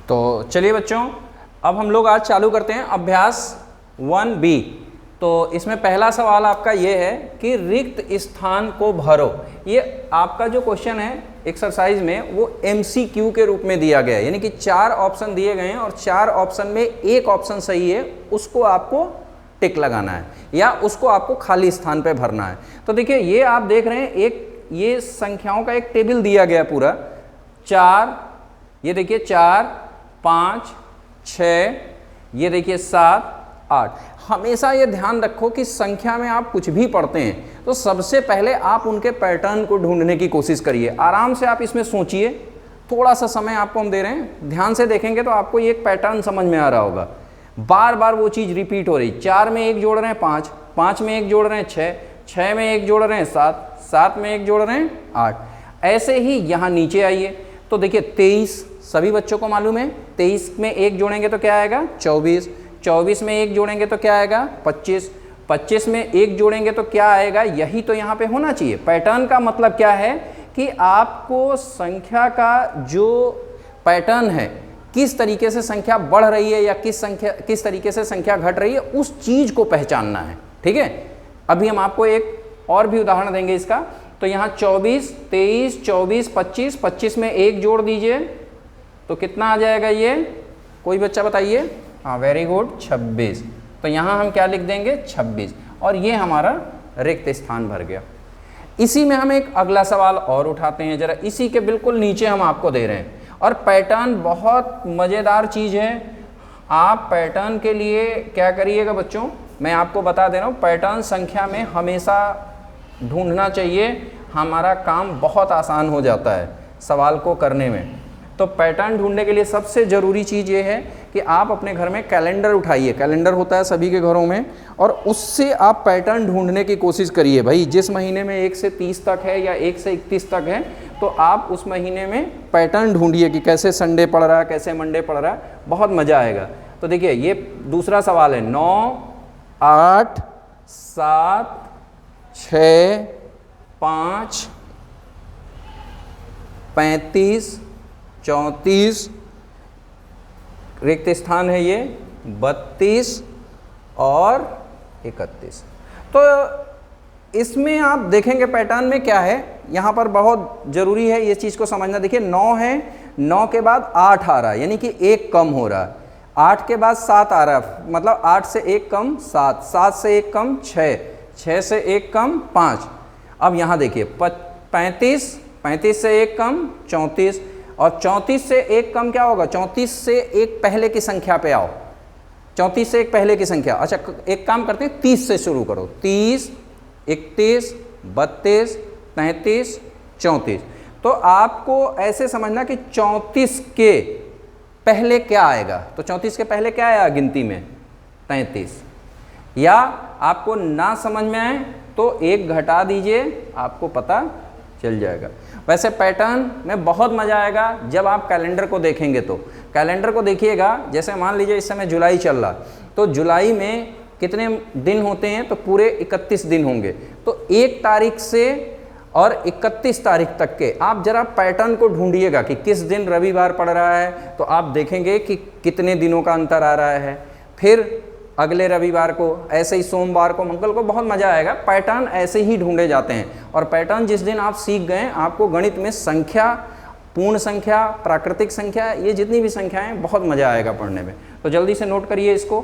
तो चलिए बच्चों, अब हम लोग आज चालू करते हैं अभ्यास 1B। तो इसमें पहला सवाल आपका ये है कि रिक्त स्थान को भरो। ये आपका जो क्वेश्चन है एक्सरसाइज में वो MCQ के रूप में दिया गया है, यानी कि 4 ऑप्शन दिए गए हैं और 4 ऑप्शन में एक ऑप्शन सही है, उसको आपको टिक लगाना है या उसको आपको खाली स्थान पे भरना है। तो देखिए ये आप देख रहे हैं, एक ये संख्याओं का एक टेबल दिया गया पूरा 4, ये देखिए 4, 5, 6, ये देखिए 7, 8। हमेशा ये ध्यान रखो कि संख्या में आप कुछ भी पढ़ते हैं तो सबसे पहले आप उनके पैटर्न को ढूंढने की कोशिश करिए। आराम से आप इसमें सोचिए, थोड़ा सा समय आपको हम दे रहे हैं, ध्यान से देखेंगे तो आपको ये एक पैटर्न समझ में आ रहा होगा। बार बार वो चीज़ रिपीट हो रही, 4 में 1 जोड़ रहे हैं 5, 5 में 1 जोड़ रहे हैं 6, 6 में 1 जोड़ रहे हैं 7, 7 में 1 जोड़ रहे हैं 8। ऐसे ही यहाँ नीचे आइए तो देखिए 23 सभी बच्चों को मालूम है, 23 में 1 जोड़ेंगे तो क्या आएगा 24, 24 में 1 जोड़ेंगे तो क्या आएगा 25, 25 में 1 जोड़ेंगे तो क्या आएगा, यही तो यहाँ पे होना चाहिए। पैटर्न का मतलब क्या है कि आपको संख्या का जो पैटर्न है, किस तरीके से संख्या बढ़ रही है या किस तरीके से संख्या घट रही है, उस चीज़ को पहचानना है। ठीक है, अभी हम आपको एक और भी उदाहरण देंगे इसका। तो यहाँ 24, 23, 24, 25, 25 में 1 जोड़ दीजिए तो कितना आ जाएगा ये, कोई बच्चा बताइए। हाँ वेरी गुड, 26। तो यहाँ हम क्या लिख देंगे 26 और ये हमारा रिक्त स्थान भर गया। इसी में हम एक अगला सवाल और उठाते हैं, जरा इसी के बिल्कुल नीचे हम आपको दे रहे हैं। और पैटर्न बहुत मज़ेदार चीज़ है। आप पैटर्न के लिए क्या करिएगा बच्चों, मैं आपको बता दे रहा हूँ, पैटर्न संख्या में हमेशा ढूंढना चाहिए, हमारा काम बहुत आसान हो जाता है सवाल को करने में। तो पैटर्न ढूंढने के लिए सबसे ज़रूरी चीज़ ये है कि आप अपने घर में कैलेंडर उठाइए, कैलेंडर होता है सभी के घरों में, और उससे आप पैटर्न ढूंढने की कोशिश करिए। भाई जिस महीने में 1 से 30 तक है या 1 से 31 तक है, तो आप उस महीने में पैटर्न ढूंढिए कि कैसे संडे पड़ रहा है, कैसे मंडे पड़ रहा है, बहुत मज़ा आएगा। तो देखिए ये दूसरा सवाल है, 9, 8, 7, 6, 5, 35, 34, रिक्त स्थान है ये 32 और 31। तो इसमें आप देखेंगे पैटर्न में क्या है, यहाँ पर बहुत ज़रूरी है ये चीज़ को समझना। देखिए 9 है, 9 के बाद 8 आ रहा है, यानी कि 1 कम हो रहा है। 8 के बाद 7 आ रहा है, मतलब 8 से 1 कम 7, 7 से 1 कम 6, 6 से 1 कम 5। अब यहाँ देखिए 35, 35 से 1 कम 34, और 34 से 1 कम क्या होगा, 34 से 1 पहले की संख्या पे आओ, 34 से 1 पहले की संख्या। अच्छा एक काम करते हैं, 30 से शुरू करो, 30, 31, 32, 33, 34। तो आपको ऐसे समझना कि 34 के पहले क्या आएगा, तो 34 के पहले क्या आया गिनती में 33। या आपको ना समझ में आए तो 1 घटा दीजिए, आपको पता चल जाएगा। वैसे पैटर्न में बहुत मज़ा आएगा जब आप कैलेंडर को देखेंगे। तो कैलेंडर को देखिएगा, जैसे मान लीजिए इस समय जुलाई चल रहा, तो जुलाई में कितने दिन होते हैं, तो पूरे 31 दिन होंगे। तो 1 तारीख से और 31 तारीख तक के आप जरा पैटर्न को ढूंढिएगा कि किस दिन रविवार पड़ रहा है, तो आप देखेंगे कि कितने दिनों का अंतर आ रहा है। फिर अगले रविवार को, ऐसे ही सोमवार को, मंगल को, बहुत मज़ा आएगा। पैटर्न ऐसे ही ढूंढे जाते हैं। और पैटर्न जिस दिन आप सीख गए, आपको गणित में संख्या, पूर्ण संख्या, प्राकृतिक संख्या, ये जितनी भी संख्याएं, बहुत मज़ा आएगा पढ़ने में। तो जल्दी से नोट करिए इसको।